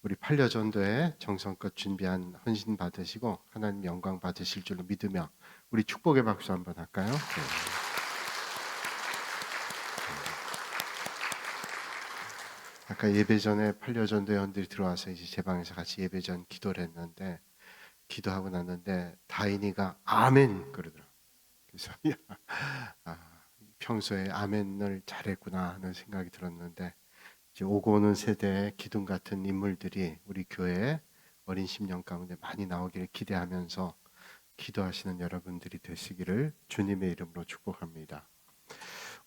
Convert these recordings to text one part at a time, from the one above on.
우리 판려전도에 정성껏 준비한 헌신 받으시고 하나님 영광 받으실 줄로 믿으며 우리 축복의 박수 한번 할까요? 네. 아까 예배 전에 판려전도 회원들이 들어와서 이제 제 방에서 같이 예배 전 기도를 했는데 기도하고 났는데 다인이가 아멘 그러더라고요. 그래서 평소에 아멘을 잘했구나 하는 생각이 들었는데 이제 오고 오는 세대의 기둥 같은 인물들이 우리 교회에 어린 심령 가운데 많이 나오기를 기대하면서 기도하시는 여러분들이 되시기를 주님의 이름으로 축복합니다.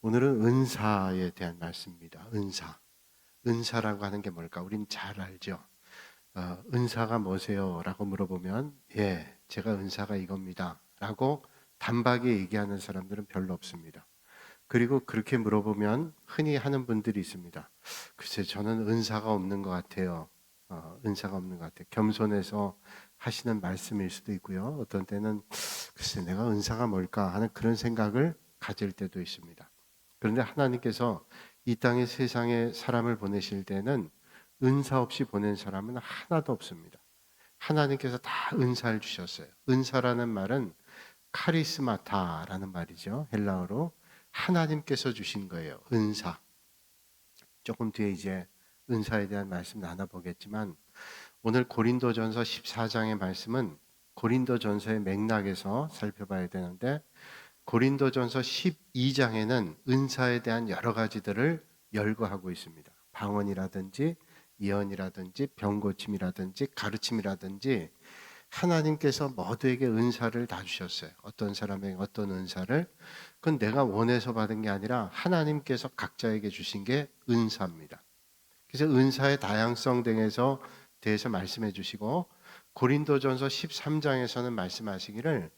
오늘은 은사에 대한 말씀입니다. 은사. 은사라고 하는 게 뭘까? 우린 잘 알죠. 은사가 뭐세요? 라고 물어보면 제가 은사가 이겁니다. 라고 단박에 얘기하는 사람들은 별로 없습니다. 그리고 그렇게 물어보면 흔히 하는 분들이 있습니다. 글쎄 저는 은사가 없는 것 같아요. 은사가 없는 것 같아요. 겸손해서 하시는 말씀일 수도 있고요. 어떤 때는 글쎄 내가 은사가 뭘까 하는 그런 생각을 가질 때도 있습니다. 그런데 하나님께서 이 땅에 세상에 사람을 보내실 때는 은사 없이 보낸 사람은 하나도 없습니다. 하나님께서 다 은사를 주셨어요. 은사라는 말은 카리스마타라는 말이죠. 헬라어로 하나님께서 주신 거예요. 은사. 조금 뒤에 이제 은사에 대한 말씀 나눠보겠지만 오늘 고린도전서 14장의 말씀은 고린도전서의 맥락에서 살펴봐야 되는데 고린도전서 12장에는 은사에 대한 여러 가지들을 열거하고 있습니다. 방언이라든지 예언이라든지 병고침이라든지 가르침이라든지 하나님께서 모두에게 은사를 다 주셨어요. 어떤 사람에게 어떤 은사를. 그건 내가 원해서 받은 게 아니라 하나님께서 각자에게 주신 게 은사입니다. 그래서 은사의 다양성 등에서 대해서 말씀해 주시고 고린도전서 13장에서는 말씀하시기를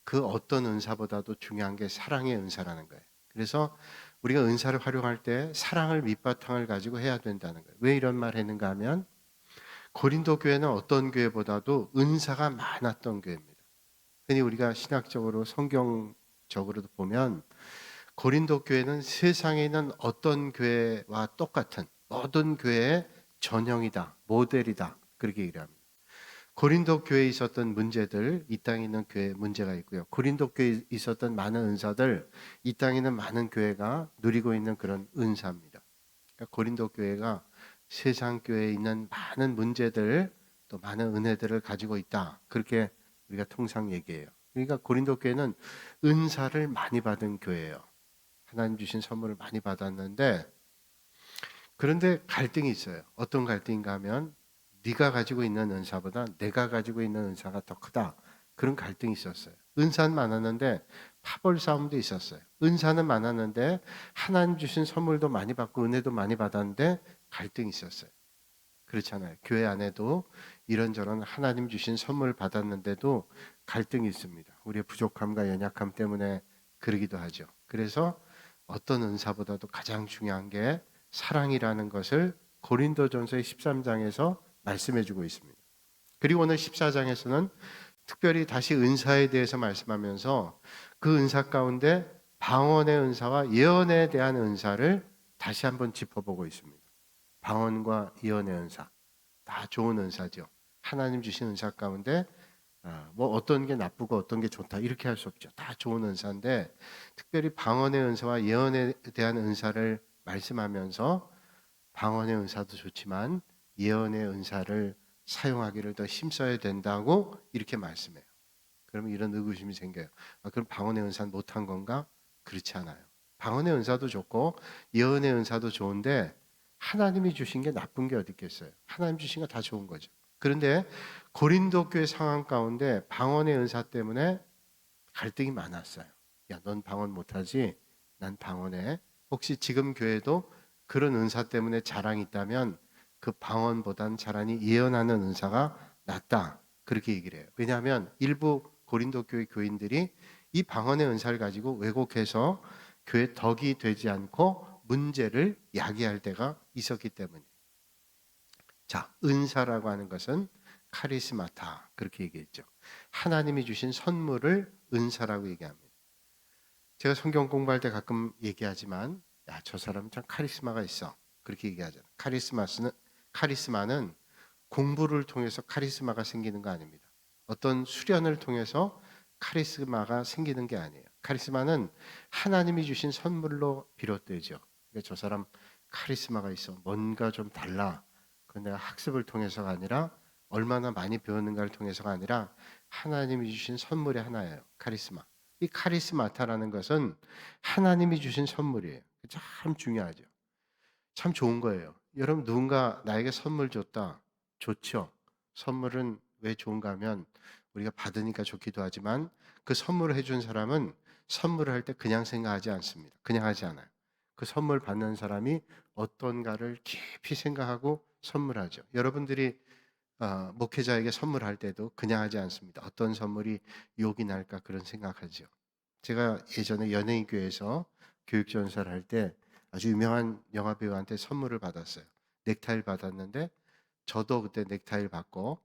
그 어떤 은사보다도 중요한 게 사랑의 은사라는 거예요. 그래서 우리가 은사를 활용할 때 사랑을 밑바탕을 가지고 해야 된다는 거예요. 왜 이런 말 했는가 하면 고린도 교회는 어떤 교회보다도 은사가 많았던 교회입니다. 흔히 우리가 신학적으로 성경적으로도 보면 고린도 교회는 세상에 있는 어떤 교회와 똑같은 모든 교회의 전형이다, 모델이다 그렇게 얘기를 합니다. 고린도 교회에 있었던 문제들, 이 땅에 있는 교회에 문제가 있고요. 고린도 교회에 있었던 많은 은사들, 이 땅에 있는 많은 교회가 누리고 있는 그런 은사입니다. 그러니까 고린도 교회가 세상 교회에 있는 많은 문제들, 또 많은 은혜들을 가지고 있다. 그렇게 우리가 통상 얘기해요. 그러니까 고린도 교회는 은사를 많이 받은 교회예요. 하나님 주신 선물을 많이 받았는데 그런데 갈등이 있어요. 어떤 갈등인가 하면 네가 가지고 있는 은사보다 내가 가지고 있는 은사가 더 크다. 그런 갈등이 있었어요. 은사는 많았는데 파벌 싸움도 있었어요. 은사는 많았는데 하나님 주신 선물도 많이 받고 은혜도 많이 받았는데 갈등이 있었어요. 그렇잖아요. 교회 안에도 이런저런 하나님 주신 선물 받았는데도 갈등이 있습니다. 우리의 부족함과 연약함 때문에 그러기도 하죠. 그래서 어떤 은사보다도 가장 중요한 게 사랑이라는 것을 고린도전서의 13장에서 말씀해 주고 있습니다. 그리고 오늘 14장에서는 특별히 다시 은사에 대해서 말씀하면서 그 은사 가운데 방언의 은사와 예언에 대한 은사를 다시 한번 짚어보고 있습니다. 방언과 예언의 은사 다 좋은 은사죠. 하나님 주신 은사 가운데 뭐 어떤 게 나쁘고 어떤 게 좋다 이렇게 할 수 없죠. 다 좋은 은사인데 특별히 방언의 은사와 예언에 대한 은사를 말씀하면서 방언의 은사도 좋지만 예언의 은사를 사용하기를 더 힘써야 된다고 이렇게 말씀해요. 그러면 이런 의구심이 생겨요. 그럼 방언의 은사는 못한 건가? 그렇지 않아요. 방언의 은사도 좋고 예언의 은사도 좋은데 하나님이 주신 게 나쁜 게 어디 있겠어요? 하나님 주신 거 다 좋은 거죠. 그런데 고린도 교회 상황 가운데 방언의 은사 때문에 갈등이 많았어요. 야, 넌 방언 못하지? 난 방언해. 혹시 지금 교회도 그런 은사 때문에 자랑이 있다면 그 방언보단 차라리 예언하는 은사가 낫다. 그렇게 얘기를 해요. 왜냐하면 일부 고린도 교회 교인들이 이 방언의 은사를 가지고 왜곡해서 교회 덕이 되지 않고 문제를 야기할 때가 있었기 때문이에요. 자, 은사라고 하는 것은 카리스마타 그렇게 얘기했죠. 하나님이 주신 선물을 은사라고 얘기합니다. 제가 성경 공부할 때 가끔 얘기하지만 야, 저 사람은 참 카리스마가 있어. 그렇게 얘기하잖아요. 카리스마는 공부를 통해서 카리스마가 생기는 거 아닙니다. 어떤 수련을 통해서 카리스마가 생기는 게 아니에요. 카리스마는 하나님이 주신 선물로 비롯되죠. 그러니까 저 사람 카리스마가 있어. 뭔가 좀 달라. 그건 내가 학습을 통해서가 아니라 얼마나 많이 배웠는가를 통해서가 아니라 하나님이 주신 선물의 하나예요. 카리스마. 이 카리스마타라는 것은 하나님이 주신 선물이에요. 참 중요하죠. 참 좋은 거예요. 여러분 누군가 나에게 선물 줬다. 좋죠. 선물은 왜 좋은가 하면 우리가 받으니까 좋기도 하지만 그 선물을 해준 사람은 선물을 할 때 그냥 생각하지 않습니다. 그냥 하지 않아요. 그 선물 받는 사람이 어떤가를 깊이 생각하고 선물하죠. 여러분들이 목회자에게 선물할 때도 그냥 하지 않습니다. 어떤 선물이 욕이 날까 그런 생각하죠. 제가 예전에 연예인교회에서 교육전사를 할 때 아주 유명한 영화배우한테 선물을 받았어요. 넥타이를 받았는데 저도 그때 넥타이를 받고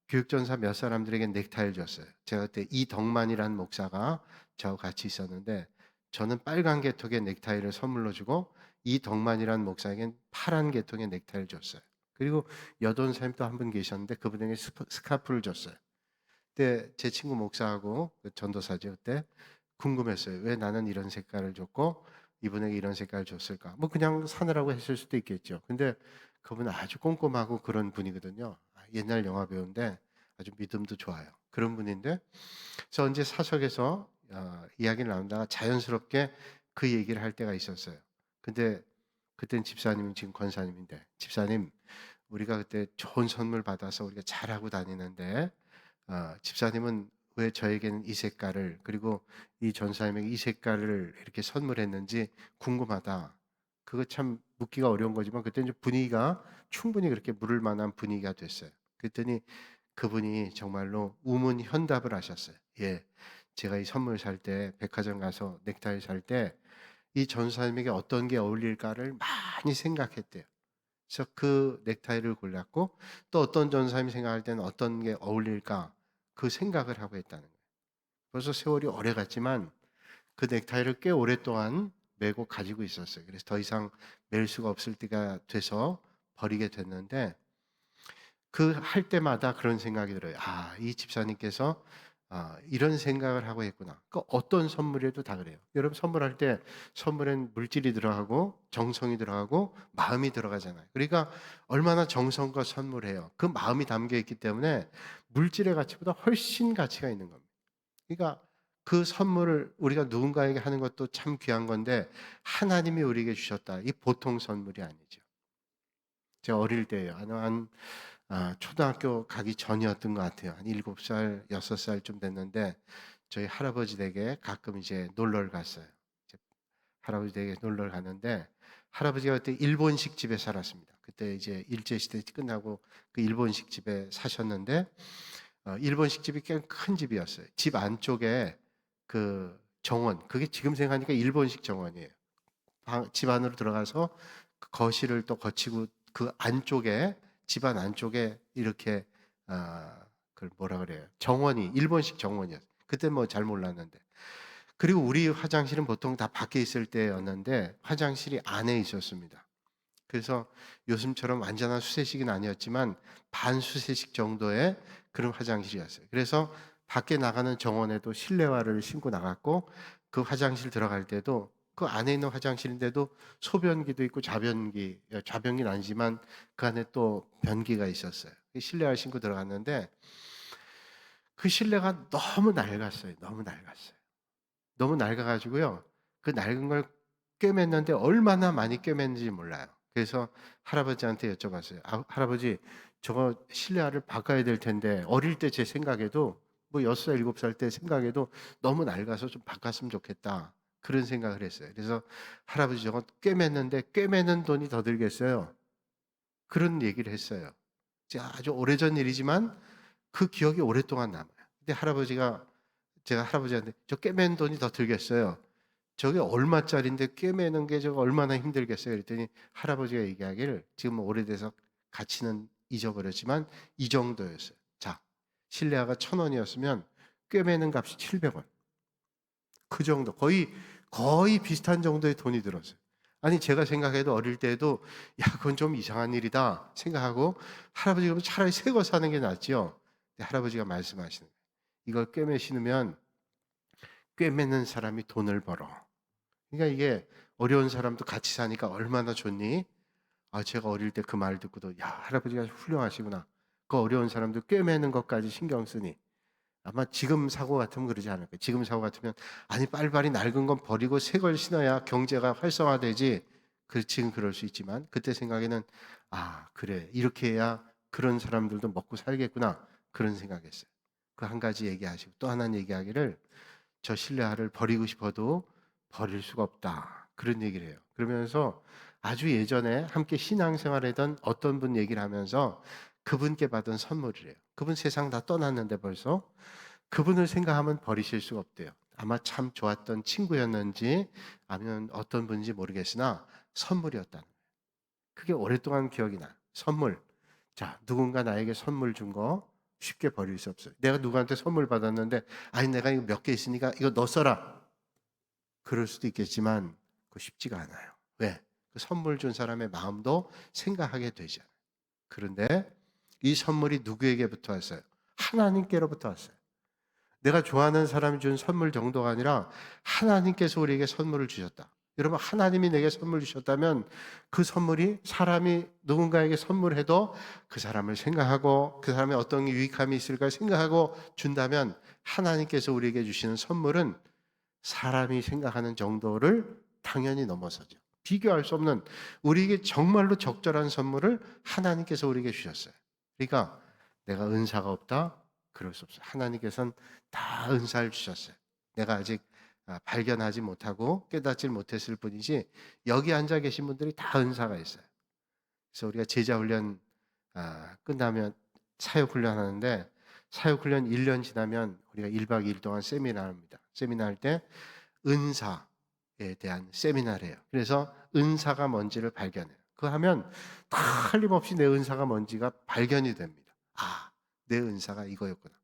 교육전사 몇 사람들에게 넥타이를 줬어요. 제가 그때 이덕만이라는 목사가 저하고 같이 있었는데 저는 빨간 계통의 넥타이를 선물로 주고 이덕만이라는 목사에겐 파란 계통의 넥타이를 줬어요. 그리고 여돈사님 또 한 분 계셨는데 그분에게 스카프를 줬어요. 그때 제 친구 목사하고 전도사죠. 그때 궁금했어요. 왜 나는 이런 색깔을 줬고 이분에게 이런 색깔을 줬을까? 뭐 그냥 사느라고 했을 수도 있겠죠. 근데 그분은 아주 꼼꼼하고 그런 분이거든요. 옛날 영화 배우인데 아주 믿음도 좋아요. 그런 분인데 그래서 언제 사석에서 이야기를 나누다가 자연스럽게 그 얘기를 할 때가 있었어요. 근데 그땐 집사님이 지금 권사님인데 집사님 우리가 그때 좋은 선물 받아서 우리가 잘하고 다니는데 집사님은 왜 저에게는 이 색깔을 그리고 이 전사님에게 이 색깔을 이렇게 선물했는지 궁금하다. 그거 참 묻기가 어려운 거지만 그때 이제 분위기가 충분히 그렇게 물을 만한 분위기가 됐어요. 그랬더니 그분이 정말로 우문현답을 하셨어요. 예, 제가 이 선물 살 때 백화점 가서 넥타이 살 때 이 전사님에게 어떤 게 어울릴까를 많이 생각했대요. 그래서 그 넥타이를 골랐고 또 어떤 전사님이 생각할 때는 어떤 게 어울릴까 그 생각을 하고 했다는 거예요. 벌써 세월이 오래 갔지만 그 넥타이를 꽤 오랫동안 메고 가지고 있었어요. 그래서 더 이상 멜 수가 없을 때가 돼서 버리게 됐는데 그 할 때마다 그런 생각이 들어요. 이 집사님께서 이런 생각을 하고 했구나. 그 어떤 선물에도 다 그래요. 여러분 선물할 때 선물엔 물질이 들어가고 정성이 들어가고 마음이 들어가잖아요. 그러니까 얼마나 정성과 선물해요. 그 마음이 담겨 있기 때문에 물질의 가치보다 훨씬 가치가 있는 겁니다. 그러니까 그 선물을 우리가 누군가에게 하는 것도 참 귀한 건데 하나님이 우리에게 주셨다. 이 보통 선물이 아니죠. 제가 어릴 때예요. 초등학교 가기 전이었던 것 같아요. 한 7살, 6살쯤 됐는데 저희 할아버지 댁에 가끔 이제 놀러를 갔어요. 이제 할아버지 댁에 놀러를 갔는데 할아버지가 그때 일본식 집에 살았습니다. 그때 이제 일제시대 끝나고 그 일본식 집에 사셨는데 일본식 집이 꽤 큰 집이었어요. 집 안쪽에 그 정원, 그게 지금 생각하니까 일본식 정원이에요. 집 안으로 들어가서 그 거실을 또 거치고 그 안쪽에 집안 안쪽에 이렇게 그걸 뭐라 그래요? 정원이 일본식 정원이었어요. 그때 뭐 잘 몰랐는데. 그리고 우리 화장실은 보통 다 밖에 있을 때였는데 화장실이 안에 있었습니다. 그래서 요즘처럼 완전한 수세식은 아니었지만 반수세식 정도의 그런 화장실이었어요. 그래서 밖에 나가는 정원에도 실내화를 신고 나갔고 그 화장실 들어갈 때도 그 안에 있는 화장실인데도 소변기도 있고 좌변기는 아니지만 그 안에 또 변기가 있었어요. 실내화 신고 들어갔는데 그 실내가 너무 낡았어요. 너무 낡았어요. 너무 낡아가지고요. 그 낡은 걸 꿰맸는데 얼마나 많이 꿰맸는지 몰라요. 그래서 할아버지한테 여쭤봤어요. 할아버지, 저거 실내화를 바꿔야 될 텐데 어릴 때 제 생각에도 뭐 6살, 7살 때 생각에도 너무 낡아서 좀 바꿨으면 좋겠다. 그런 생각을 했어요. 그래서 할아버지 저거 꿰맸는데 꿰매는 돈이 더 들겠어요. 그런 얘기를 했어요. 아주 오래전 일이지만 그 기억이 오랫동안 남아요. 근데 제가 할아버지한테 저 꿰맨 돈이 더 들겠어요. 저게 얼마짜린데 꿰매는 게 저거 얼마나 힘들겠어요. 그랬더니 할아버지가 얘기하기를 지금 오래돼서 가치는 잊어버렸지만 이 정도였어요. 자, 실내화가 1,000원이었으면 꿰매는 값이 700원. 그 정도. 거의 비슷한 정도의 돈이 들었어요. 아니 제가 생각해도 어릴 때에도 야 그건 좀 이상한 일이다 생각하고 할아버지가 차라리 새 거 사는 게 낫지요. 근데 할아버지가 말씀하시는 거예요. 이걸 꿰매 신으면 꿰매는 사람이 돈을 벌어. 그러니까 이게 어려운 사람도 같이 사니까 얼마나 좋니? 아 제가 어릴 때 그 말 듣고도 야 할아버지가 훌륭하시구나. 그 어려운 사람도 꿰매는 것까지 신경 쓰니. 아마 지금 사고 같으면 그러지 않을 거예요. 지금 사고 같으면 아니 빨리빨리 낡은 건 버리고 새 걸 신어야 경제가 활성화되지. 지금 그럴 수 있지만 그때 생각에는 아 그래 이렇게 해야 그런 사람들도 먹고 살겠구나 그런 생각했어요. 그 한 가지 얘기하시고 또 하나는 얘기하기를 저 실내화를 버리고 싶어도 버릴 수가 없다 그런 얘기를 해요. 그러면서 아주 예전에 함께 신앙생활하던 어떤 분 얘기를 하면서 그분께 받은 선물이래요. 그분 세상 다 떠났는데 벌써 그분을 생각하면 버리실 수가 없대요. 아마 참 좋았던 친구였는지 아니면 어떤 분인지 모르겠으나 선물이었다는 거예요. 그게 오랫동안 기억이 나요. 선물. 자, 누군가 나에게 선물 준 거 쉽게 버릴 수 없어요. 내가 누구한테 선물 받았는데 아니 내가 이거 몇 개 있으니까 이거 너 써라. 그럴 수도 있겠지만 그거 쉽지가 않아요. 왜? 그 선물 준 사람의 마음도 생각하게 되잖아요. 그런데 이 선물이 누구에게부터 왔어요? 하나님께로부터 왔어요. 내가 좋아하는 사람이 준 선물 정도가 아니라 하나님께서 우리에게 선물을 주셨다. 여러분, 하나님이 내게 선물 주셨다면 그 선물이 사람이 누군가에게 선물해도 그 사람을 생각하고 그 사람의 어떤 유익함이 있을까 생각하고 준다면 하나님께서 우리에게 주시는 선물은 사람이 생각하는 정도를 당연히 넘어서죠. 비교할 수 없는 우리에게 정말로 적절한 선물을 하나님께서 우리에게 주셨어요. 그러니까 내가 은사가 없다? 그럴 수 없어요. 하나님께서는 다 은사를 주셨어요. 내가 아직 발견하지 못하고 깨닫지 못했을 뿐이지 여기 앉아 계신 분들이 다 은사가 있어요. 그래서 우리가 제자훈련 끝나면 사역훈련 하는데 사역훈련 1년 지나면 우리가 1박 2일 동안 세미나 합니다. 세미나 할 때 은사에 대한 세미나를 해요. 그래서 은사가 뭔지를 발견해요. 그거 하면 틀림없이 내 은사가 뭔지가 발견이 됩니다. 아, 내 은사가 이거였구나.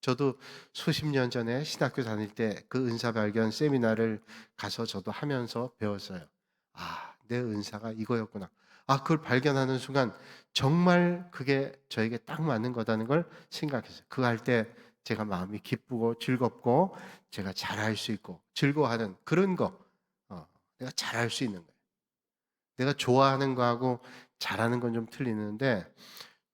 저도 수십 년 전에 신학교 다닐 때 그 은사 발견 세미나를 가서 저도 하면서 배웠어요. 아, 내 은사가 이거였구나. 아, 그걸 발견하는 순간 정말 그게 저에게 딱 맞는 거다는 걸 생각했어요. 그거 할 때 제가 마음이 기쁘고 즐겁고 제가 잘할 수 있고 즐거워하는 그런 거, 내가 잘할 수 있는 거예요. 내가 좋아하는 거하고 잘하는 건 좀 틀리는데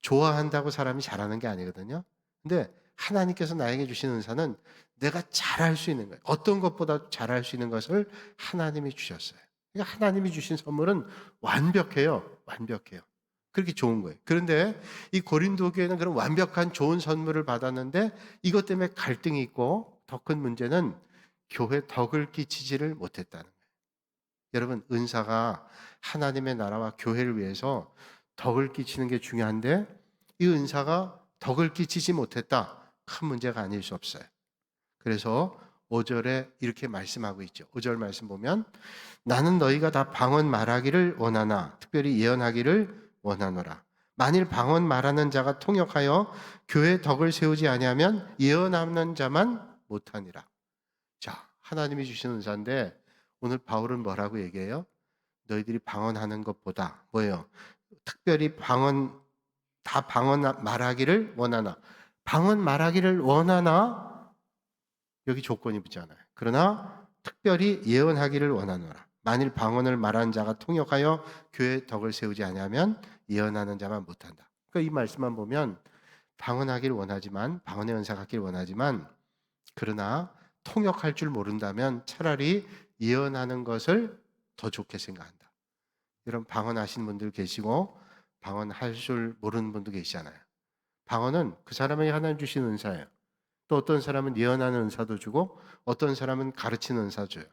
좋아한다고 사람이 잘하는 게 아니거든요. 근데 하나님께서 나에게 주신 은사는 내가 잘할 수 있는 거예요. 어떤 것보다 잘할 수 있는 것을 하나님이 주셨어요. 그러니까 하나님이 주신 선물은 완벽해요. 완벽해요. 그렇게 좋은 거예요. 그런데 이 고린도 교회는 그런 완벽한 좋은 선물을 받았는데 이것 때문에 갈등이 있고 더 큰 문제는 교회 덕을 끼치지를 못했다는 거예요. 여러분, 은사가 하나님의 나라와 교회를 위해서 덕을 끼치는 게 중요한데 이 은사가 덕을 끼치지 못했다. 큰 문제가 아닐 수 없어요. 그래서 5절에 이렇게 말씀하고 있죠. 5절 말씀 보면 나는 너희가 다 방언 말하기를 원하나 특별히 예언하기를 원하노라. 만일 방언 말하는 자가 통역하여 교회 덕을 세우지 아니하면 예언하는 자만 못하니라. 자, 하나님이 주신 은사인데 오늘 바울은 뭐라고 얘기해요? 너희들이 방언하는 것보다 뭐예요? 특별히 다 방언 말하기를 원하나. 방언 말하기를 원하나 여기 조건이 붙잖아요. 그러나 특별히 예언하기를 원하노라. 만일 방언을 말하는 자가 통역하여 교회 덕을 세우지 아니하면 예언하는 자만 못한다. 그러니까 이 말씀만 보면 방언하기를 원하지만 방언의 은사 갖기를 원하지만 그러나 통역할 줄 모른다면 차라리 예언하는 것을 더 좋게 생각한다. 이런 방언하시는 분들 계시고 방언할 줄 모르는 분도 계시잖아요. 방언은 그 사람에게 하나님 주신 은사예요. 또 어떤 사람은 예언하는 은사도 주고 어떤 사람은 가르치는 은사 줘요.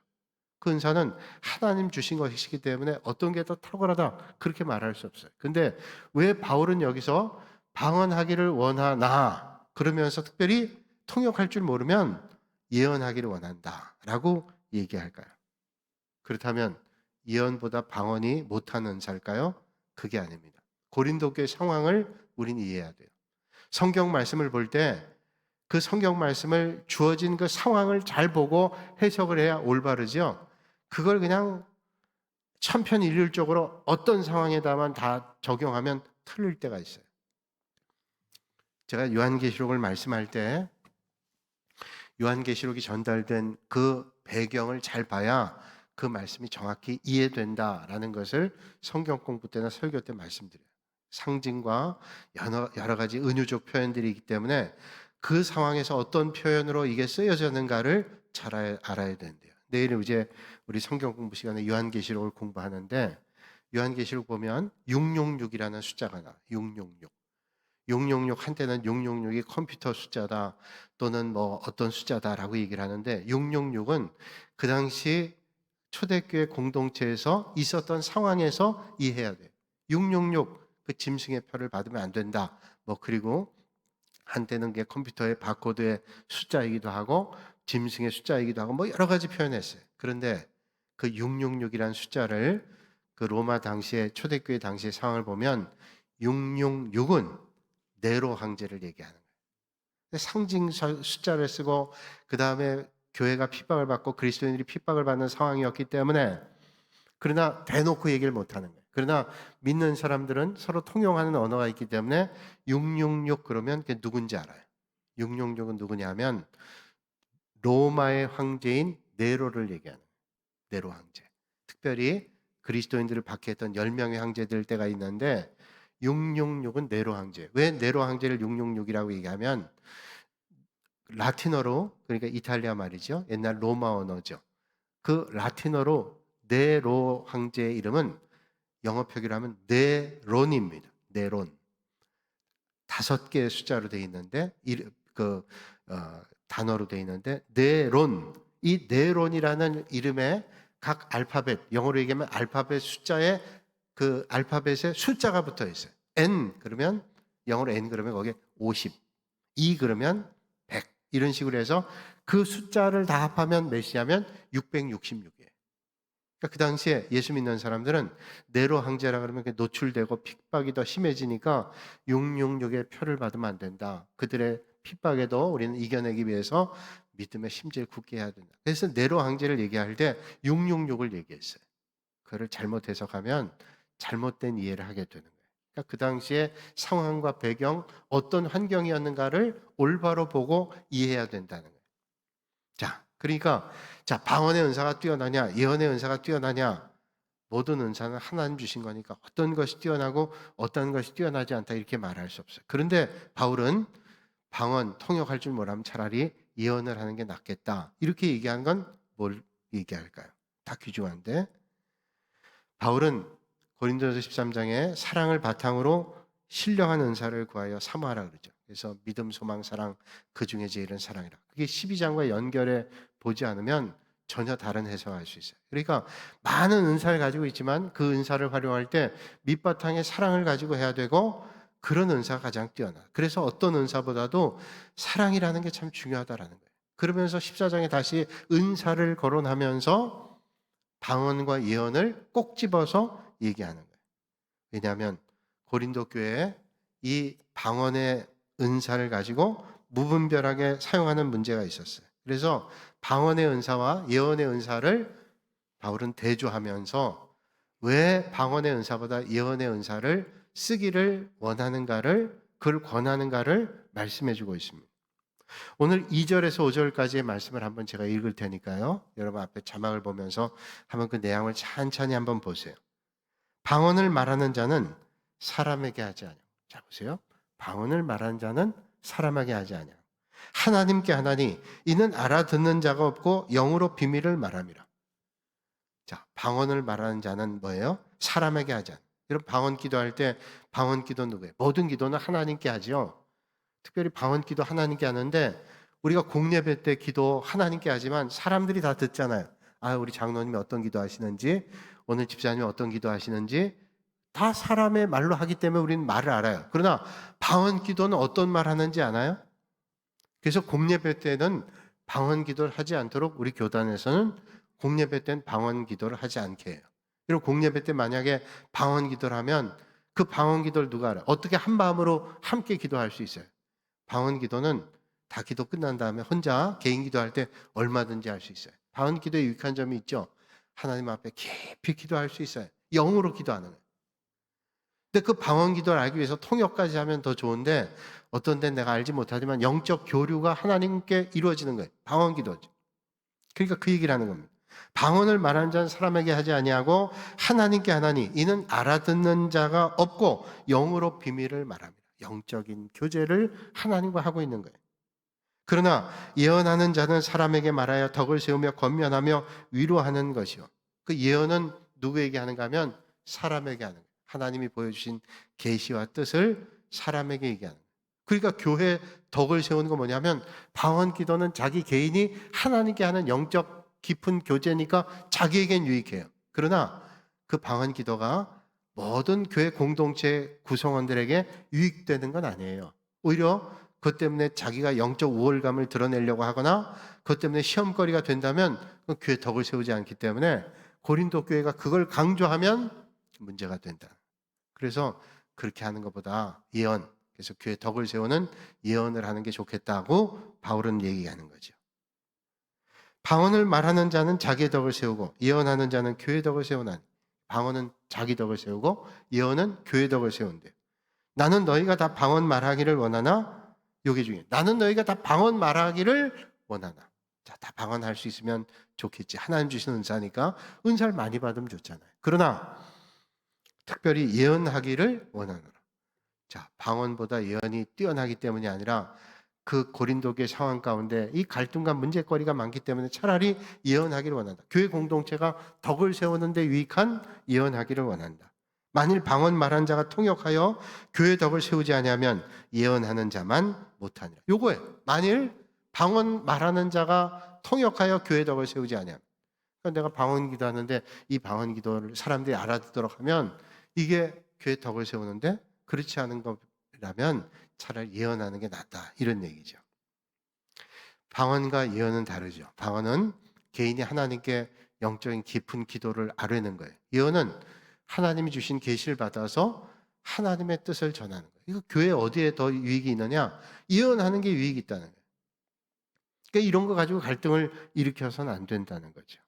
그 은사는 하나님 주신 것이기 때문에 어떤 게 더 탁월하다 그렇게 말할 수 없어요. 근데 왜 바울은 여기서 방언하기를 원하나 그러면서 특별히 통역할 줄 모르면 예언하기를 원한다라고 얘기할까요? 그렇다면 예언보다 방언이 못하는 은사일까요? 그게 아닙니다. 고린도 교회 상황을 우리는 이해해야 돼요. 성경 말씀을 볼 때 그 성경 말씀을 주어진 그 상황을 잘 보고 해석을 해야 올바르죠. 그걸 그냥 천편일률적으로 어떤 상황에다만 다 적용하면 틀릴 때가 있어요. 제가 요한계시록을 말씀할 때 요한계시록이 전달된 그 배경을 잘 봐야 그 말씀이 정확히 이해된다라는 것을 성경 공부 때나 설교 때 말씀드려요. 상징과 여러 가지 은유적 표현들이 있기 때문에 그 상황에서 어떤 표현으로 이게 쓰여졌는가를 잘 알아야 된대요. 내일 이제 우리 성경 공부 시간에 요한계시록을 공부하는데 요한계시록 보면 666이라는 숫자가 나와요. 666. 666 한때는 666이 컴퓨터 숫자다 또는 뭐 어떤 숫자다라고 얘기를 하는데 666은 그 당시 초대교회 공동체에서 있었던 상황에서 이해해야 돼요. 666 그 짐승의 표를 받으면 안 된다. 뭐 그리고 한때는 게 컴퓨터의 바코드의 숫자이기도 하고 짐승의 숫자이기도 하고 뭐 여러 가지 표현했어요. 그런데 그 666이라는 숫자를 그 로마 당시의 초대교회 당시의 상황을 보면 666은 네로 황제를 얘기하는 거예요. 상징 숫자를 쓰고 그 다음에 교회가 핍박을 받고 그리스도인들이 핍박을 받는 상황이었기 때문에 그러나 대놓고 얘기를 못하는 거예요. 그러나 믿는 사람들은 서로 통용하는 언어가 있기 때문에 666 그러면 그게 누군지 알아요. 666은 누구냐면 로마의 황제인 네로를 얘기하는 거예요. 네로 황제. 특별히 그리스도인들을 박해했던 10명의 황제들 때가 있는데 666은 네로 황제. 왜 네로 황제를 666이라고 얘기하면 라틴어로 그러니까 이탈리아 말이죠. 옛날 로마 언어죠. 그 라틴어로 네로 황제의 이름은 영어 표기로 하면 네론입니다. 네론. 5개의 숫자로 되어 있는데 단어로 되어 있는데 네론. 이 네론이라는 이름에 각 알파벳, 영어로 얘기하면 알파벳 숫자에 그 알파벳에 숫자가 붙어 있어요. N 그러면 영어로 N 그러면 거기에 50, E 그러면 100 이런 식으로 해서 그 숫자를 다 합하면 몇이냐면 666이에요. 그러니까 그 당시에 예수 믿는 사람들은 네로 황제라 그러면 노출되고 핍박이 더 심해지니까 666의 표를 받으면 안 된다. 그들의 핍박에도 우리는 이겨내기 위해서 믿음의 심지를 굳게 해야 된다. 그래서 네로 황제를 얘기할 때 666을 얘기했어요. 그거를 잘못 해석하면 잘못된 이해를 하게 되는 거예요. 그러니까 그 당시에 상황과 배경, 어떤 환경이었는가를 올바로 보고 이해해야 된다는 거예요. 자, 그러니까 방언의 은사가 뛰어나냐, 예언의 은사가 뛰어나냐, 모든 은사는 하나님 주신 거니까 어떤 것이 뛰어나고 어떤 것이 뛰어나지 않다 이렇게 말할 수 없어요. 그런데 바울은 방언, 통역할 줄 모르면 차라리 예언을 하는 게 낫겠다. 이렇게 얘기한 건 뭘 얘기할까요? 다 귀중한데 바울은 고린도서 13장에 사랑을 바탕으로 신령한 은사를 구하여 사모하라 그러죠. 그래서 믿음, 소망, 사랑 그 중에 제일은 사랑이라. 그게 12장과 연결해 보지 않으면 전혀 다른 해석을 할 수 있어요. 그러니까 많은 은사를 가지고 있지만 그 은사를 활용할 때 밑바탕에 사랑을 가지고 해야 되고 그런 은사가 가장 뛰어나. 그래서 어떤 은사보다도 사랑이라는 게 참 중요하다라는 거예요. 그러면서 14장에 다시 은사를 거론하면서 방언과 예언을 꼭 집어서 얘기하는 거예요. 왜냐하면 고린도 교회에 이 방언의 은사를 가지고 무분별하게 사용하는 문제가 있었어요. 그래서 방언의 은사와 예언의 은사를 바울은 대조하면서 왜 방언의 은사보다 예언의 은사를 쓰기를 원하는가를 그걸 권하는가를 말씀해 주고 있습니다. 오늘 2절에서 5절까지의 말씀을 한번 제가 읽을 테니까요. 여러분 앞에 자막을 보면서 한번 그 내용을 찬찬히 한번 보세요. 방언을 말하는 자는 사람에게 하지 아니하고. 자 보세요. 방언을 말하는 자는 사람에게 하지 아니하고 하나님께 하나니 이는 알아듣는 자가 없고 영으로 비밀을 말함이라. 자, 방언을 말하는 자는 뭐예요? 사람에게 하지 않아요. 여러분 방언 기도할 때 방언 기도 누구예요? 모든 기도는 하나님께 하죠. 특별히 방언 기도 하나님께 하는데 우리가 공예배 때 기도 하나님께 하지만 사람들이 다 듣잖아요. 아, 우리 장로님이 어떤 기도 하시는지, 오늘 집사님이 어떤 기도 하시는지 다 사람의 말로 하기 때문에 우리는 말을 알아요. 그러나 방언 기도는 어떤 말 하는지 아나요? 그래서 공예배 때는 방언 기도를 하지 않도록 우리 교단에서는 공예배 때는 방언 기도를 하지 않게 해요. 그리고 공예배 때 만약에 방언 기도를 하면 그 방언 기도를 누가 알아요? 어떻게 한 마음으로 함께 기도할 수 있어요? 방언 기도는 다 기도 끝난 다음에 혼자 개인 기도할 때 얼마든지 할 수 있어요. 방언 기도의 유익한 점이 있죠. 하나님 앞에 깊이 기도할 수 있어요. 영으로 기도하는 거예요. 근데 그 방언 기도를 알기 위해서 통역까지 하면 더 좋은데 어떤 데는 내가 알지 못하지만 영적 교류가 하나님께 이루어지는 거예요. 방언 기도죠. 그러니까 그 얘기를 하는 겁니다. 방언을 말하는 자는 사람에게 하지 아니하고 하나님께 하나니 이는 알아듣는 자가 없고 영으로 비밀을 말합니다. 영적인 교제를 하나님과 하고 있는 거예요. 그러나 예언하는 자는 사람에게 말하여 덕을 세우며 권면하며 위로하는 것이요. 그 예언은 누구에게 하는가 하면 사람에게 하는 거예요. 하나님이 보여주신 계시와 뜻을 사람에게 얘기하는 거예요. 그러니까 교회 덕을 세우는 건 뭐냐면 방언 기도는 자기 개인이 하나님께 하는 영적 깊은 교제니까 자기에겐 유익해요. 그러나 그 방언 기도가 모든 교회 공동체 구성원들에게 유익되는 건 아니에요. 오히려 그것 때문에 자기가 영적 우월감을 드러내려고 하거나 그것 때문에 시험거리가 된다면 그 교회 덕을 세우지 않기 때문에 고린도 교회가 그걸 강조하면 문제가 된다. 그래서 그렇게 하는 것보다 예언, 그래서 교회 덕을 세우는 예언을 하는 게 좋겠다고 바울은 얘기하는 거죠. 방언을 말하는 자는 자기의 덕을 세우고 예언하는 자는 교회 덕을 세우나니. 방언은 자기 덕을 세우고 예언은 교회 덕을 세운대요. 나는 너희가 다 방언 말하기를 원하나? 요게 중요해요. 나는 너희가 다 방언 말하기를 원하나. 자, 다 방언할 수 있으면 좋겠지. 하나님 주신 은사니까 은사를 많이 받으면 좋잖아요. 그러나 특별히 예언하기를 원하노라. 자, 방언보다 예언이 뛰어나기 때문이 아니라 그 고린도교의 상황 가운데 이 갈등과 문제거리가 많기 때문에 차라리 예언하기를 원한다. 교회 공동체가 덕을 세우는데 유익한 예언하기를 원한다. 만일 방언 말한 자가 통역하여 교회 덕을 세우지 아니하면 예언하는 자만 못하니라. 요거예요. 만일 방언 말하는 자가 통역하여 교회 덕을 세우지 아니하면. 그러니까 내가 방언 기도하는데 이 방언 기도를 사람들이 알아듣도록 하면 이게 교회 덕을 세우는데 그렇지 않은 거라면 차라리 예언하는 게 낫다. 이런 얘기죠. 방언과 예언은 다르죠. 방언은 개인이 하나님께 영적인 깊은 기도를 아뢰는 거예요. 예언은 하나님이 주신 계시를 받아서 하나님의 뜻을 전하는 거예요. 이거 교회 어디에 더 유익이 있느냐? 예언하는 게 유익이 있다는 거예요. 그러니까 이런 거 가지고 갈등을 일으켜서는 안 된다는 거죠.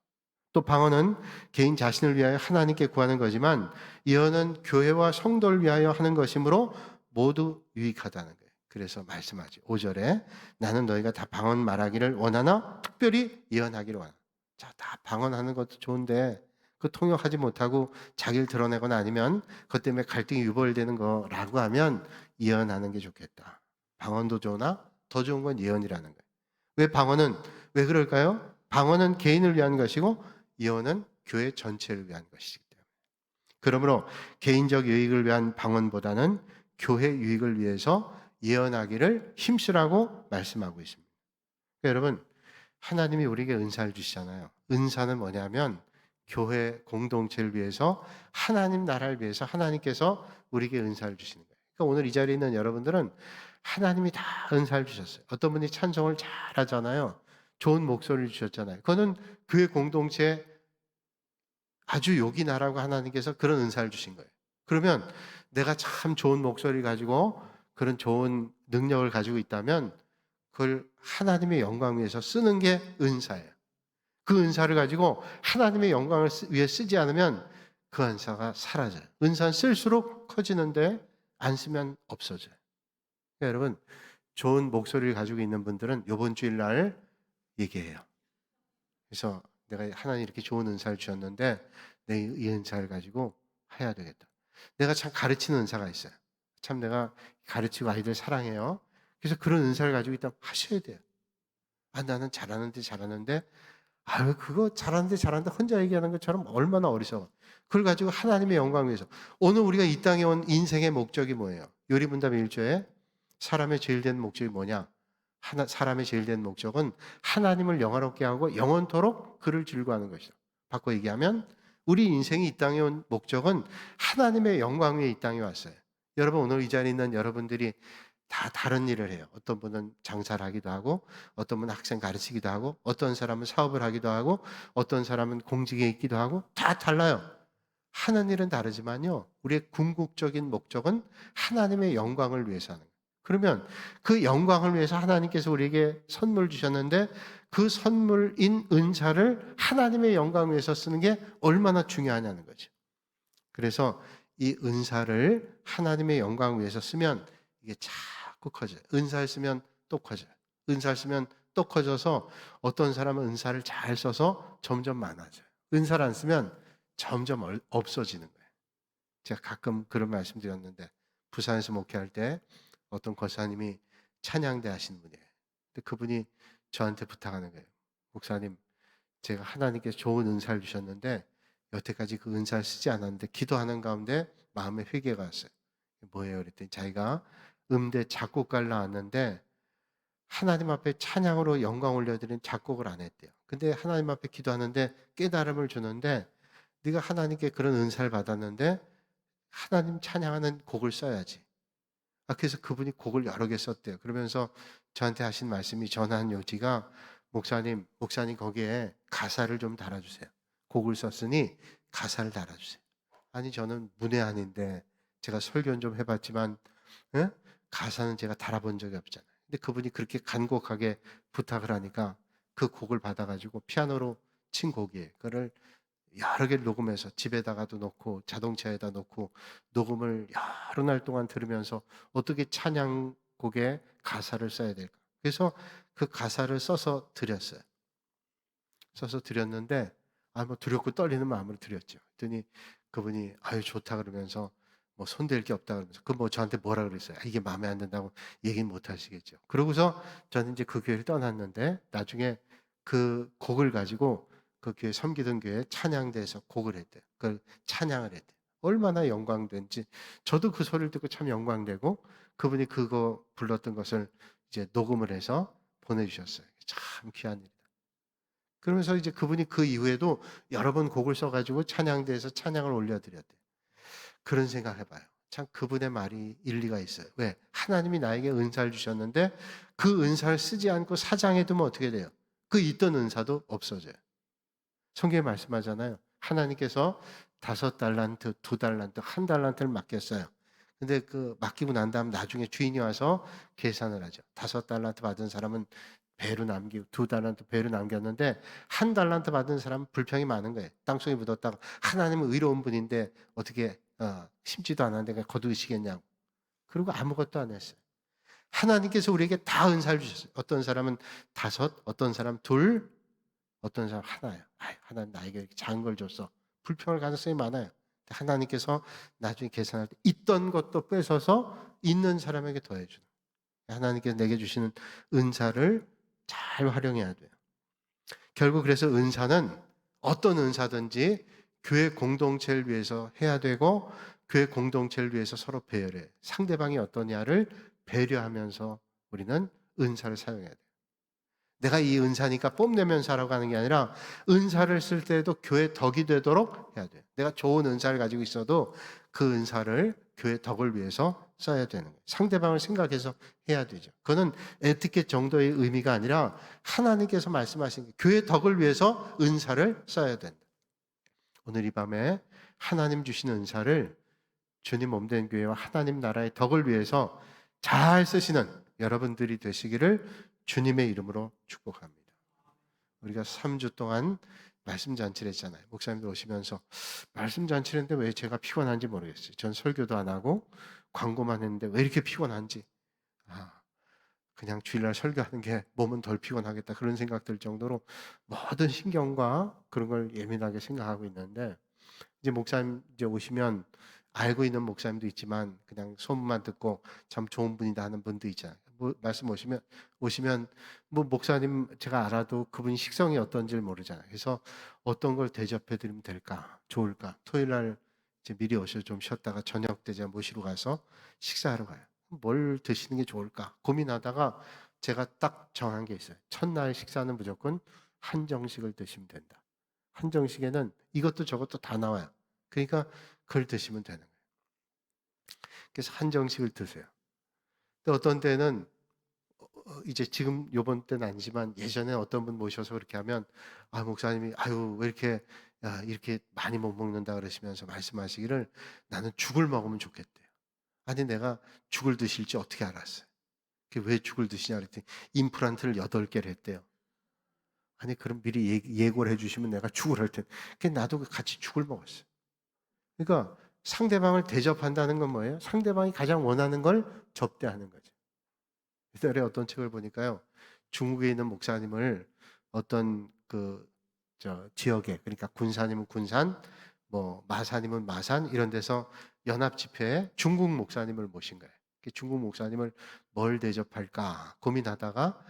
또 방언은 개인 자신을 위하여 하나님께 구하는 거지만 예언은 교회와 성도를 위하여 하는 것이므로 모두 유익하다는 거예요. 그래서 말씀하지. 5절에 나는 너희가 다 방언 말하기를 원하나 특별히 예언하기를 원하나. 자, 다 방언하는 것도 좋은데 그 통역하지 못하고 자기를 드러내거나 아니면 그것 때문에 갈등이 유발되는 거라고 하면 예언하는 게 좋겠다. 방언도 좋으나 더 좋은 건 예언이라는 거예요. 왜 그럴까요? 방언은 개인을 위한 것이고 예언은 교회 전체를 위한 것이기 때문에. 그러므로 개인적 유익을 위한 방언보다는 교회 유익을 위해서 예언하기를 힘쓰라고 말씀하고 있습니다. 그러니까 여러분, 하나님이 우리에게 은사를 주시잖아요. 은사는 뭐냐면 교회 공동체를 위해서 하나님 나라를 위해서 하나님께서 우리에게 은사를 주시는 거예요. 그러니까 오늘 이 자리에 있는 여러분들은 하나님이 다 은사를 주셨어요. 어떤 분이 찬송을 잘 하잖아요. 좋은 목소리를 주셨잖아요. 그거는 교회 공동체에 아주 요긴하라고 하나님께서 그런 은사를 주신 거예요. 그러면 내가 참 좋은 목소리를 가지고 그런 좋은 능력을 가지고 있다면 그걸 하나님의 영광 위해서 쓰는 게 은사예요. 그 은사를 가지고 하나님의 영광을 위해 쓰지 않으면 그 은사가 사라져요. 은사는 쓸수록 커지는데 안 쓰면 없어져요. 그러니까 여러분, 좋은 목소리를 가지고 있는 분들은 이번 주일날 얘기해요. 그래서 내가 하나님 이렇게 좋은 은사를 주셨는데 내 이 은사를 가지고 해야 되겠다. 내가 참 가르치는 은사가 있어요. 참 내가 가르치고 아이들 사랑해요. 그래서 그런 은사를 가지고 있다면 하셔야 돼요. 아, 나는 잘하는데 그거 잘하는데 혼자 얘기하는 것처럼 얼마나 어리석어. 그걸 가지고 하나님의 영광 위해서. 오늘 우리가 이 땅에 온 인생의 목적이 뭐예요? 요리분담 1조에 사람의 제일 된 목적이 뭐냐? 사람의 제일 된 목적은 하나님을 영화롭게 하고 영원토록 그를 즐거워하는 것이다. 바꿔 얘기하면 우리 인생이 이 땅에 온 목적은 하나님의 영광 위에 이 땅에 왔어요. 여러분, 오늘 이 자리에 있는 여러분들이 다 다른 일을 해요. 어떤 분은 장사를 하기도 하고 어떤 분은 학생 가르치기도 하고 어떤 사람은 사업을 하기도 하고 어떤 사람은 공직에 있기도 하고 다 달라요. 하는 일은 다르지만요, 우리의 궁극적인 목적은 하나님의 영광을 위해서 하는 거예요. 그러면 그 영광을 위해서 하나님께서 우리에게 선물 주셨는데 그 선물인 은사를 하나님의 영광 위해서 쓰는 게 얼마나 중요하냐는 거죠. 그래서 이 은사를 하나님의 영광 위해서 쓰면 이게 자꾸 커져요. 은사를 쓰면 또 커져요. 은사를 쓰면 또 커져서 어떤 사람은 은사를 잘 써서 점점 많아져요. 은사를 안 쓰면 점점 없어지는 거예요. 제가 가끔 그런 말씀 드렸는데 부산에서 목회할 때 어떤 권사님이 찬양대 하시는 분이에요. 근데 그분이 저한테 부탁하는 거예요. 목사님, 제가 하나님께 좋은 은사를 주셨는데 여태까지 그 은사를 쓰지 않았는데 기도하는 가운데 마음에 회개가 왔어요. 뭐예요? 그랬더니 자기가 음대 작곡가를 나왔는데 하나님 앞에 찬양으로 영광 올려드리는 작곡을 안 했대요. 근데 하나님 앞에 기도하는데 깨달음을 주는데 네가 하나님께 그런 은사를 받았는데 하나님 찬양하는 곡을 써야지. 그래서 그분이 곡을 여러 개 썼대요. 그러면서 저한테 하신 말씀이 전한 요지가 목사님 거기에 가사를 좀 달아주세요. 곡을 썼으니 가사를 달아주세요. 아니 저는 문외한인데 제가 설교는 좀 해봤지만 에? 가사는 제가 달아본 적이 없잖아요. 근데 그분이 그렇게 간곡하게 부탁을 하니까 그 곡을 받아가지고 피아노로 친 곡이에요. 그거를 여러 개를 녹음해서 집에다가도 놓고 자동차에다 놓고 녹음을 여러 날 동안 들으면서 어떻게 찬양곡에 가사를 써야 될까. 그래서 그 가사를 써서 드렸어요. 써서 드렸는데 뭐 두렵고 떨리는 마음으로 드렸죠. 그랬더니 그분이 아유 좋다 그러면서 뭐 손댈 게 없다 그러면서 그 뭐 저한테 뭐라 그랬어요. 이게 마음에 안 든다고 얘기는 못 하시겠죠. 그러고서 저는 이제 그 교회를 떠났는데 나중에 그 곡을 가지고 그 교회 섬기던 교회 찬양대에서 곡을 했대요. 그걸 찬양을 했대요. 얼마나 영광된지 저도 그 소리를 듣고 참 영광되고 그분이 그거 불렀던 것을 이제 녹음을 해서 보내주셨어요. 참 귀한 일이다. 그러면서 이제 그분이 그 이후에도 여러 번 곡을 써가지고 찬양대에서 찬양을 올려드렸대요. 그런 생각을 해봐요. 참 그분의 말이 일리가 있어요. 왜? 하나님이 나에게 은사를 주셨는데 그 은사를 쓰지 않고 사장해 두면 어떻게 돼요? 그 있던 은사도 없어져요. 성경에 말씀하잖아요. 하나님께서 5달란트, 2달란트, 1달란트를 맡겼어요. 근데 그 맡기고 난 다음 나중에 주인이 와서 계산을 하죠. 5달란트 받은 사람은 배로 남기고 2달란트 배로 남겼는데 1달란트 받은 사람은 불평이 많은 거예요. 땅속에 묻었다가 하나님은 의로운 분인데 어떻게 심지도 않았는데 거두시겠냐고. 그리고 아무것도 안 했어요. 하나님께서 우리에게 다 은사를 주셨어요. 어떤 사람은 5, 어떤 사람 2, 어떤 사람 하나예요. 하나님 나에게 이렇게 작은 걸 줬어. 불평할 가능성이 많아요. 하나님께서 나중에 계산할 때 있던 것도 뺏어서 있는 사람에게 더해주는. 하나님께서 내게 주시는 은사를 잘 활용해야 돼요. 결국 그래서 은사는 어떤 은사든지 교회 공동체를 위해서 해야 되고 교회 공동체를 위해서 서로 배려해. 상대방이 어떠냐를 배려하면서 우리는 은사를 사용해야 돼요. 내가 이 은사니까 뽐내면서 하라고 하는 게 아니라 은사를 쓸 때에도 교회 덕이 되도록 해야 돼요. 내가 좋은 은사를 가지고 있어도 그 은사를 교회 덕을 위해서 써야 되는 거예요. 상대방을 생각해서 해야 되죠. 그거는 에티켓 정도의 의미가 아니라 하나님께서 말씀하신 게 교회 덕을 위해서 은사를 써야 된다. 오늘 이 밤에 하나님 주신 은사를 주님 몸된 교회와 하나님 나라의 덕을 위해서 잘 쓰시는 여러분들이 되시기를 주님의 이름으로 축복합니다. 우리가 3주 동안 말씀 잔치를 했잖아요. 목사님들 오시면서 말씀 잔치를 했는데 왜 제가 피곤한지 모르겠어요. 전 설교도 안 하고 광고만 했는데 왜 이렇게 피곤한지. 그냥 주일날 설교하는 게 몸은 덜 피곤하겠다 그런 생각 들 정도로 모든 신경과 그런 걸 예민하게 생각하고 있는데 이제 목사님 이제 오시면 알고 있는 목사님도 있지만 그냥 소문만 듣고 참 좋은 분이다 하는 분도 있잖아요. 뭐 말씀 오시면 뭐 목사님 제가 알아도 그분이 식성이 어떤지를 모르잖아요. 그래서 어떤 걸 대접해 드리면 될까? 좋을까? 토요일 날 이제 미리 오셔서 좀 쉬었다가 저녁 때 제가 모시러 가서 식사하러 가요. 뭘 드시는 게 좋을까? 고민하다가 제가 딱 정한 게 있어요. 첫날 식사는 무조건 한정식을 드시면 된다. 한정식에는 이것도 저것도 다 나와요. 그러니까 그걸 드시면 되는 거예요. 그래서 한정식을 드세요. 근데 어떤 때는 이제 지금 요번 때는 아니지만 예전에 어떤 분 모셔서 그렇게 하면 목사님이 아유 왜 이렇게 이렇게 많이 못 먹는다 그러시면서 말씀하시기를 나는 죽을 먹으면 좋겠대요. 아니 내가 죽을 드실지 어떻게 알았어요? 왜 죽을 드시냐 그랬더니 임플란트를 8개를 했대요. 아니 그럼 미리 예고를 해주시면 내가 죽을 할 텐데. 나도 같이 죽을 먹었어요. 그러니까 상대방을 대접한다는 건 뭐예요? 상대방이 가장 원하는 걸 접대하는 거죠. 옛날에 어떤 책을 보니까요, 중국에 있는 목사님을 어떤 지역에, 그러니까 군산이면 군산, 뭐 마산이면 마산 이런 데서 연합 집회에 중국 목사님을 모신 거예요. 중국 목사님을 뭘 대접할까 고민하다가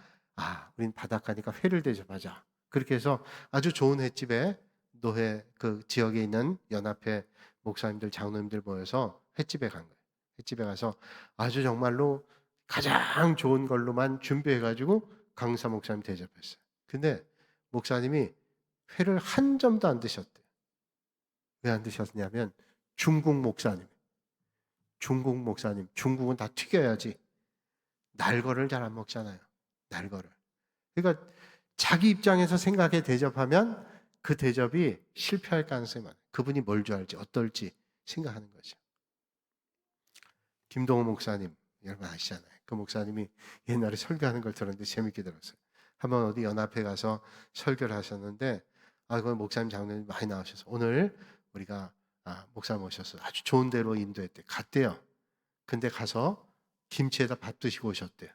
우린 바닷가니까 회를 대접하자. 그렇게 해서 아주 좋은 횟집에 노회 그 지역에 있는 연합회 목사님들, 장로님들 모여서 횟집에 간 거예요. 횟집에 가서 아주 정말로 가장 좋은 걸로만 준비해가지고 강사 목사님 대접했어요. 근데 목사님이 회를 한 점도 안 드셨대요. 왜 안 드셨냐면 중국 목사님, 중국은 다 튀겨야지. 날거를 잘 안 먹잖아요. 날거를. 그러니까 자기 입장에서 생각해 대접하면 그 대접이 실패할 가능성이 많아요. 그분이 뭘 좋아할지 어떨지 생각하는 거죠. 김동호 목사님 여러분 아시잖아요. 그 목사님이 옛날에 설교하는 걸 들었는데 재밌게 들었어요. 한번 어디 연합회 가서 설교를 하셨는데 그 목사님 장로님 많이 나오셔서 오늘 우리가 목사 모셔서 아주 좋은 데로 인도했대. 갔대요. 근데 가서 김치에다 밥 드시고 오셨대요.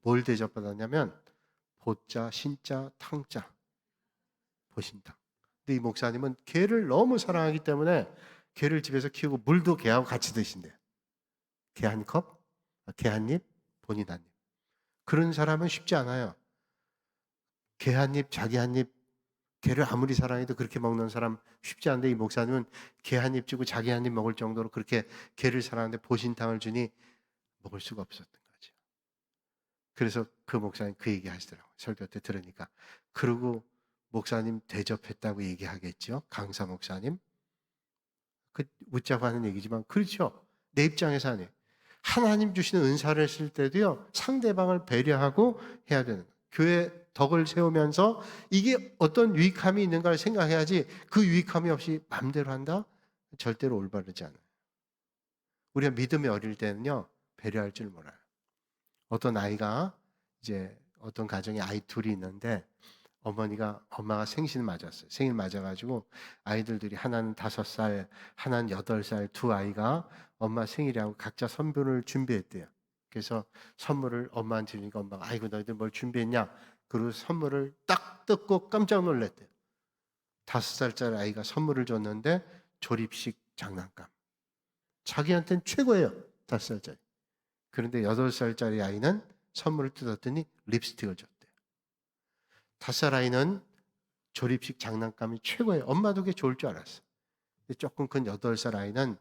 뭘 대접받았냐면 보자, 신자, 탕자. 보신탕. 근데 이 목사님은 개를 너무 사랑하기 때문에 개를 집에서 키우고 물도 개하고 같이 드신대요. 개 한 컵, 개 한 입, 본인 한 입. 그런 사람은 쉽지 않아요. 개 한 입, 자기 한 입, 개를 아무리 사랑해도 그렇게 먹는 사람 쉽지 않은데 이 목사님은 개 한 입 주고 자기 한 입 먹을 정도로 그렇게 개를 사랑하는데 보신탕을 주니 먹을 수가 없었던 거죠. 그래서 그 목사님 그 얘기 하시더라고요. 설교 때 들으니까. 그러고 목사님 대접했다고 얘기하겠죠. 강사 목사님. 웃자고 하는 얘기지만 그렇죠. 내 입장에서 아니에요. 하나님 주시는 은사를 쓸 때도요. 상대방을 배려하고 해야 되는 거예요. 교회 덕을 세우면서 이게 어떤 유익함이 있는가를 생각해야지 그 유익함이 없이 마음대로 한다? 절대로 올바르지 않아요. 우리가 믿음이 어릴 때는요. 배려할 줄 몰라요. 어떤 아이가 이제 어떤 가정에 아이 둘이 있는데 엄마가 생신을 맞았어요. 생일 맞아가지고 아이들이 하나는 5살, 하나는 8살 두 아이가 엄마 생일이라고 각자 선물을 준비했대요. 그래서 선물을 엄마한테 주니까 엄마가 아이고 너희들 뭘 준비했냐? 그리고 선물을 딱 뜯고 깜짝 놀랐대요. 5살짜리 아이가 선물을 줬는데 조립식 장난감. 자기한테는 최고예요. 5살짜리. 그런데 8살짜리 아이는 선물을 뜯었더니 립스틱을 줬대요. 5살 아이는 조립식 장난감이 최고예요. 엄마도 그게 좋을 줄 알았어. 근데 조금 큰 8살 아이는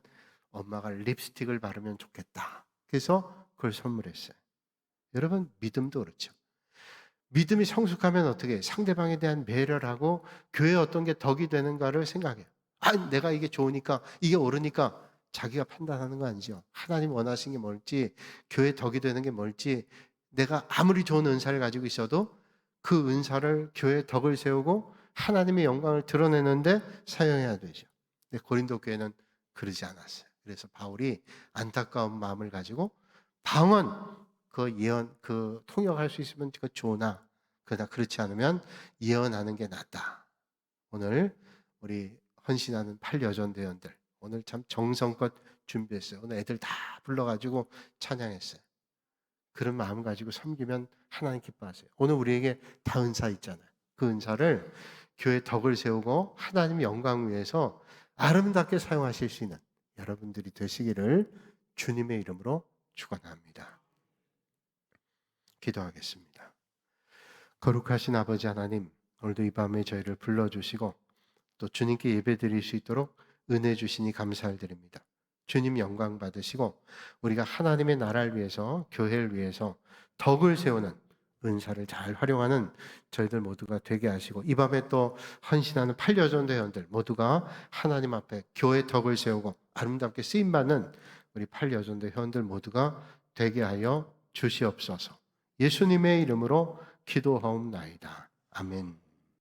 엄마가 립스틱을 바르면 좋겠다. 그래서 그걸 선물했어요. 여러분 믿음도 그렇죠. 믿음이 성숙하면 어떻게 해요? 상대방에 대한 배려를 하고 교회에 어떤 게 덕이 되는가를 생각해요. 내가 이게 좋으니까 이게 옳으니까 자기가 판단하는 거 아니죠. 하나님 원하시는 게 뭘지 교회에 덕이 되는 게 뭘지 내가 아무리 좋은 은사를 가지고 있어도 그 은사를 교회에 덕을 세우고 하나님의 영광을 드러내는데 사용해야 되죠. 근데 고린도 교회는 그러지 않았어요. 그래서 바울이 안타까운 마음을 가지고 방언 통역할 수 있으면 그거 좋으나 그러나 그렇지 않으면 예언하는 게 낫다. 오늘 우리 헌신하는 8여전대원들 오늘 참 정성껏 준비했어요. 오늘 애들 다 불러가지고 찬양했어요. 그런 마음 가지고 섬기면 하나님 기뻐하세요. 오늘 우리에게 다 은사 있잖아요. 그 은사를 교회 덕을 세우고 하나님의 영광 위해서 아름답게 사용하실 수 있는 여러분들이 되시기를 주님의 이름으로 축원합니다. 기도하겠습니다. 거룩하신 아버지 하나님, 오늘도 이 밤에 저희를 불러주시고 또 주님께 예배드릴 수 있도록 은혜 주시니 감사드립니다. 주님 영광 받으시고 우리가 하나님의 나라를 위해서 교회를 위해서 덕을 세우는 은사를 잘 활용하는 저희들 모두가 되게 하시고 이 밤에 또 헌신하는 8여전대원들 모두가 하나님 앞에 교회 덕을 세우고 아름답게 쓰임받는 우리 8여전대 회원들 모두가 되게 하여 주시옵소서. 예수님의 이름으로 기도하옵나이다. 아멘.